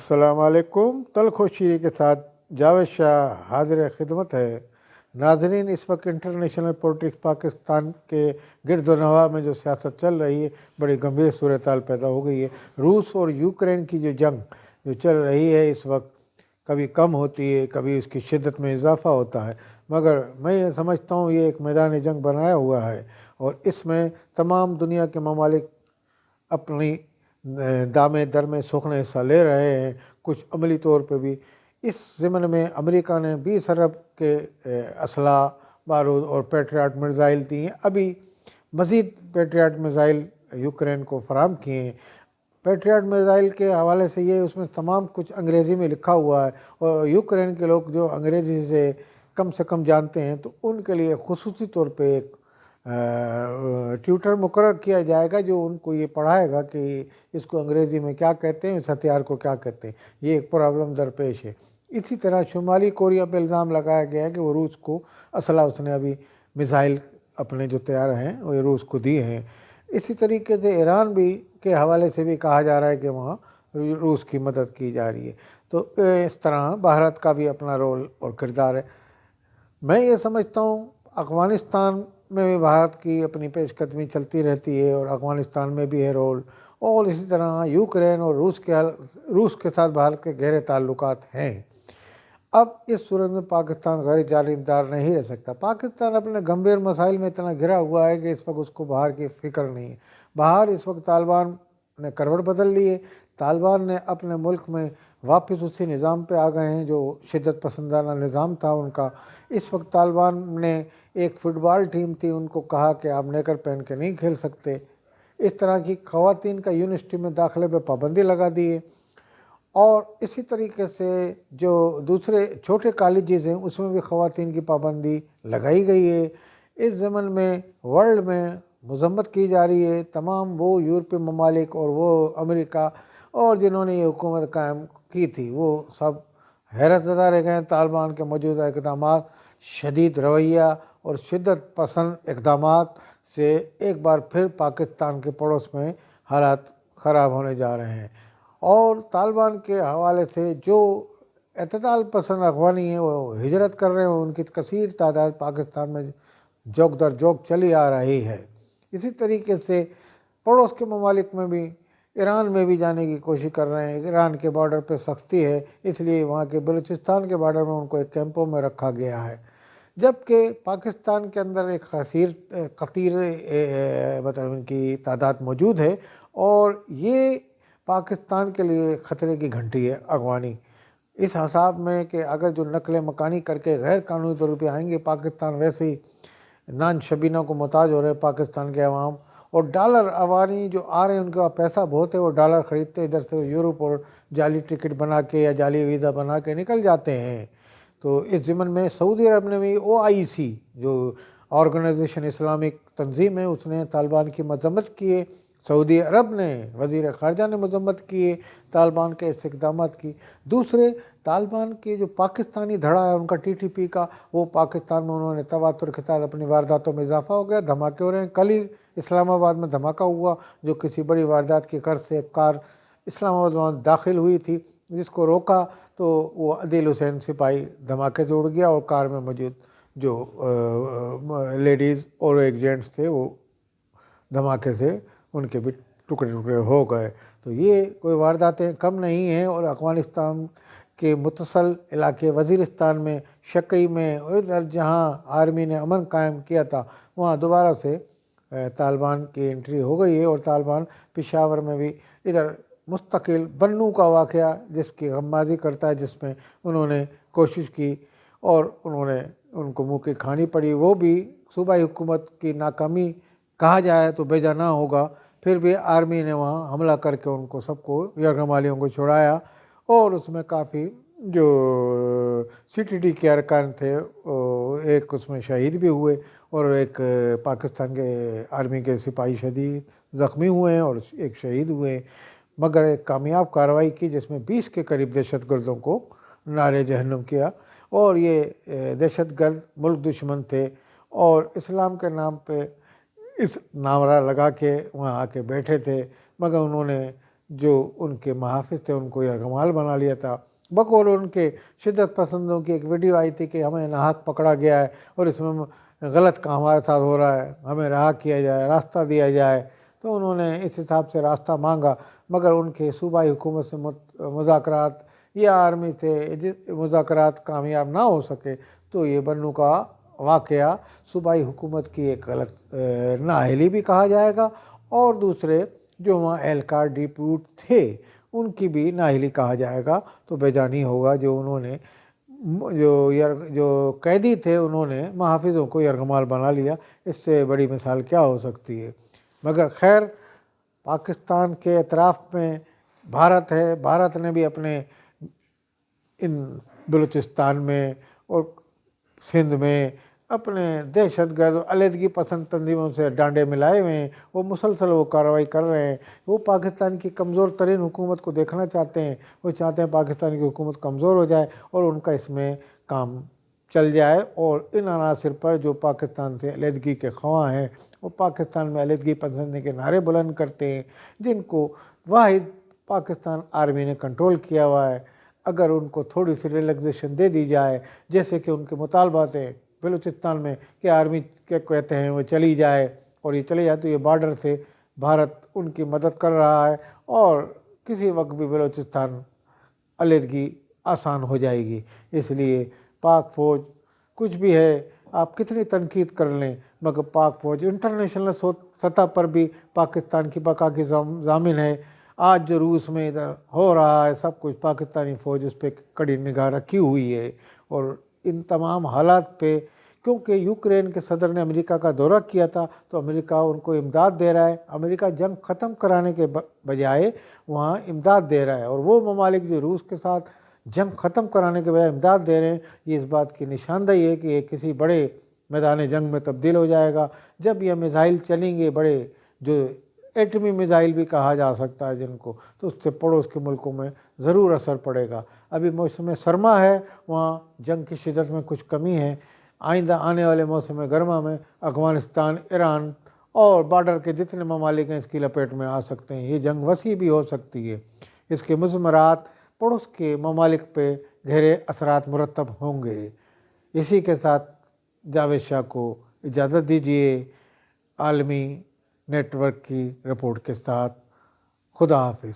अस्सलाम वालेकुम। तल्ख़ व शीरी के साथ जावेद शाह हाजिर खिदमत है। नाजरीन, इस वक्त इंटरनेशनल पॉलिटिक्स पाकिस्तान के गिरदोनवा में जो सियासत चल रही है, बड़ी गंभीर सूरत हाल पैदा हो गई है। रूस और यूक्रेन की जो जंग जो चल रही है इस वक्त, कभी कम होती है, कभी उसकी शिद्दत में इजाफा होता है, मगर मैं ये समझता हूँ ये एक मैदान जंग बनाया हुआ है और इसमें तमाम दुनिया के ममालिक अपनी दामे दर में सूखना हिस्सा ले रहे हैं, कुछ अमली तौर पे भी। इस ज़मन में अमेरिका ने 20 अरब के असला बारूद और पेट्रियाट मिसाइल दी हैं। अभी मज़ीद पेट्रियाट मिसाइल यूक्रेन को फराहम किए हैं। पेट्रियाट मिसाइल के हवाले से ये उसमें तमाम कुछ अंग्रेज़ी में लिखा हुआ है और यूक्रेन के लोग जो अंग्रेज़ी से कम जानते हैं तो उनके लिए खुसूसी तौर पे एक ट्यूटर मुकर्रर किया जाएगा जो उनको ये पढ़ाएगा कि इसको अंग्रेज़ी में क्या कहते हैं, इस हथियार को क्या कहते हैं। ये एक प्रॉब्लम दरपेश है। इसी तरह शुमाली कोरिया पर इल्ज़ाम लगाया गया है कि वो रूस को असला उसने अभी मिसाइल अपने जो तैयार हैं वो रूस को दिए हैं। इसी तरीके से ईरान भी के हवाले से भी कहा जा रहा है कि वहाँ रूस की मदद की जा रही है। तो इस तरह भारत का भी अपना रोल और किरदार है। मैं ये समझता हूँ अफ़गानिस्तान में भी भारत की अपनी पेशकदमी चलती रहती है और अफ़गानिस्तान में भी है रोल, और इसी तरह यूक्रेन और रूस के साथ भारत के गहरे ताल्लुकात हैं। अब इस सूरत में पाकिस्तान गैर जानिबदार नहीं रह सकता। पाकिस्तान अपने गंभीर मसाइल में इतना घिरा हुआ है कि इस वक्त उसको बाहर की फ़िक्र नहीं है। बाहर इस वक्त तालिबान ने करवट बदल ली है। तालिबान ने अपने मुल्क में वापस उसी निज़ाम पे आ गए हैं जो शिद्दत पसंदाना निज़ाम था उनका। इस वक्त तालिबान ने एक फ़ुटबॉल टीम थी, उनको कहा कि आप नेकर पहन के नहीं खेल सकते। इस तरह की ख़वातीन का यूनिवर्सिटी में दाखिले पर पाबंदी लगा दी है। और इसी तरीके से जो दूसरे छोटे कॉलेजेस हैं उसमें भी ख़वातीन की पाबंदी लगाई गई है। इस ज़मन में वर्ल्ड में मज़म्मत की जा रही है तमाम वो यूरोपीय ममालिक और वो अमेरिका और जिन्होंने ये हुकूमत कायम की थी, वो सब हैरत ज़दा रह गए तालिबान के मौजूदा इक़दाम, शदीद रवैया और शिद्दत पसंद इक़दाम से एक बार फिर पाकिस्तान के पड़ोस में हालात ख़राब होने जा रहे हैं। और तालिबान के हवाले से जो एतदाल पसंद अफ़गानी हैं वो हिजरत कर रहे हैं, उनकी कसीर तादाद पाकिस्तान में जोक दर जोक चली आ रही है। इसी तरीके से पड़ोस के ममालिक में भी ईरान में भी जाने की कोशिश कर रहे हैं। ईरान के बॉर्डर पे सख्ती है, इसलिए वहाँ के बलूचिस्तान के बॉर्डर में उनको एक कैंपों में रखा गया है। जबकि पाकिस्तान के अंदर एक कतीर मतलब उनकी तादाद मौजूद है और ये पाकिस्तान के लिए ख़तरे की घंटी है अफ़गानी, इस हिसाब में कि अगर जो नकल मकानी करके गैर कानूनी तौर पर आएंगे पाकिस्तान, वैसे ही नान शबीना को मोहताज हो रहे हैं पाकिस्तान के अवाम। और डॉलर अवानी जो आ रहे हैं उनके पास पैसा बहुत है, वो डॉलर ख़रीदते इधर से यूरोप और जाली टिकट बना के या जाली वीज़ा बना के निकल जाते हैं। तो इस ज़मन में सऊदी अरब ने भी OIC जो ऑर्गेनाइजेशन इस्लामिक तंजीम है उसने तालिबान की मजम्मत की है। सऊदी अरब ने वज़ीर ख़ारजा ने मजम्मत की है तालिबान के इस इक़दाम की। दूसरे तालिबान के जो पाकिस्तानी धड़ा है उनका TTP का, वो पाकिस्तान में उन्होंने तवातुर के साथ अपनी वारदातों में इजाफा हो गया, धमाके हो रहे हैं। कल ही इस्लामाबाद में धमाका हुआ जो किसी बड़ी वारदात की गर्ज से एक कार इस्लामाबाद में दाखिल हुई थी, जिसको रोका तो वो आदिल हुसैन सिपाही धमाके से उड़ गया और कार में मौजूद जो लेडीज़ और एक जेंट्स थे वो धमाके से उनके भी टुकड़े टुकड़े हो गए। तो ये कोई वारदातें कम नहीं हैं। और अफ़गानिस्तान के मुतसल इलाके वज़ीरिस्तान में, शक्की में और इधर जहाँ आर्मी ने अमन कायम किया था वहाँ दोबारा से तालिबान की एंट्री हो गई है। और तालिबान पेशावर में भी इधर मुस्तकिल बन्नू का वाक़या जिसकी गम्माज़ी करता है, जिसमें उन्होंने कोशिश की और उनको मुँह की खानी पड़ी। वो भी सूबाई हुकूमत की नाकामी कहा जाए तो बेजा ना होगा, फिर भी आर्मी ने वहाँ हमला करके उनको सबको यरगमालियों को छुड़ाया और उसमें काफ़ी जो CTT के अरकान थे एक उसमें शहीद भी हुए और एक पाकिस्तान के आर्मी के सिपाही शदीद ज़ख्मी हुए हैं और एक शहीद हुए। मगर एक कामयाब कार्रवाई की जिसमें 20 के करीब दहशतगर्दों को नारे जहन्नुम किया। और ये दहशतगर्द मुल्क दुश्मन थे और इस्लाम के नाम पे इस नारा लगा के वहाँ आके बैठे थे, मगर उन्होंने जो उनके महाफिज थे उनको यरगमाल बना लिया था। बकौल उनके शिद्दत पसंदों की एक वीडियो आई थी कि हमें नाहक पकड़ा गया है और इसमें गलत काम हमारे साथ हो रहा है, हमें रहा किया जाए, रास्ता दिया जाए। तो उन्होंने इस हिसाब से रास्ता मांगा, मगर उनके सूबाई हुकूमत से मुज़ाकरात या आर्मी से मुज़ाकरात कामयाब ना हो सके। तो ये बन्नू का वाक़या सूबाई हुकूमत की एक गलत नाअहली भी कहा जाएगा, और दूसरे जो वहाँ एहलकार डिप्यूट थे उनकी भी नाअहली कहा जाएगा। तो बेजानी होगा जो उन्होंने जो कैदी थे उन्होंने महाफिजों को यरगमाल बना लिया। इससे बड़ी मिसाल क्या हो सकती है। मगर खैर, पाकिस्तान के एतराफ़ में भारत है, भारत ने भी अपने इन बलूचिस्तान में और सिंध में अपने दहशतगर्द अलहदगी पसंद तंजीमों से डांडे मिलाए हुए हैं। वो मुसलसल वो कार्रवाई कर रहे हैं। वो पाकिस्तान की कमज़ोर तरीन हुकूमत को देखना चाहते हैं। वो चाहते हैं पाकिस्तान की हुकूमत कमज़ोर हो जाए और उनका इसमें काम चल जाए। और इन अनासर पर जो पाकिस्तान से अलहदगी के ख्वाह हैं, वो पाकिस्तान में अलहदगी पसंदी के नारे बुलंद करते हैं, जिनको वाहिद पाकिस्तान आर्मी ने कंट्रोल किया हुआ है। अगर उनको थोड़ी सी रिलैक्सेशन दे दी जाए, जैसे कि उनके मुतालबात हैं बलूचिस्तान में कि आर्मी के कहते हैं वो चली जाए, और ये चले जाए, तो ये बॉर्डर से भारत उनकी मदद कर रहा है और किसी वक्त भी बलूचिस्तान अलहदगी आसान हो जाएगी। इसलिए पाक फ़ौज कुछ भी है, आप कितनी तनकीद कर लें, मगर पाक फ़ौज इंटरनेशनल सतह पर भी पाकिस्तान की बका की ज़ामिन है। आज जो रूस में इधर हो रहा है सब कुछ, पाकिस्तानी फ़ौज उस पर कड़ी निगाह रखी हुई है। और इन तमाम हालात पे, क्योंकि यूक्रेन के सदर ने अमेरिका का दौरा किया था, तो अमेरिका उनको इमदाद दे रहा है। अमेरिका जंग ख़त्म कराने के बजाय वहाँ इमदाद दे रहा है, और वो ममालिक जो रूस के साथ जंग ख़त्म कराने के बजाय इमदाद दे रहे हैं, ये इस बात की निशानदेही है कि ये किसी बड़े मैदान जंग में तब्दील हो जाएगा। जब ये मिसाइल चलेंगे, बड़े जो एटमी मिसाइल भी कहा जा सकता है जिनको, तो उससे पड़ोस के मुल्कों में ज़रूर असर पड़ेगा। अभी मौसम सरमा है, वहाँ जंग की शिद्दत में कुछ कमी है। आइंदा आने वाले मौसम गर्मा में अफ़गानिस्तान, ईरान और बॉर्डर के जितने ममालिक हैं इसकी लपेट में आ सकते हैं। ये जंग वसी भी हो सकती है। इसके मुज़मरात पड़ोस के ममालिक पे गहरे असरात मुरतब होंगे। इसी के साथ जावेद शाह को इजाज़त दीजिए। आलमी नेटवर्क की रिपोर्ट के साथ खुदा हाफिज़।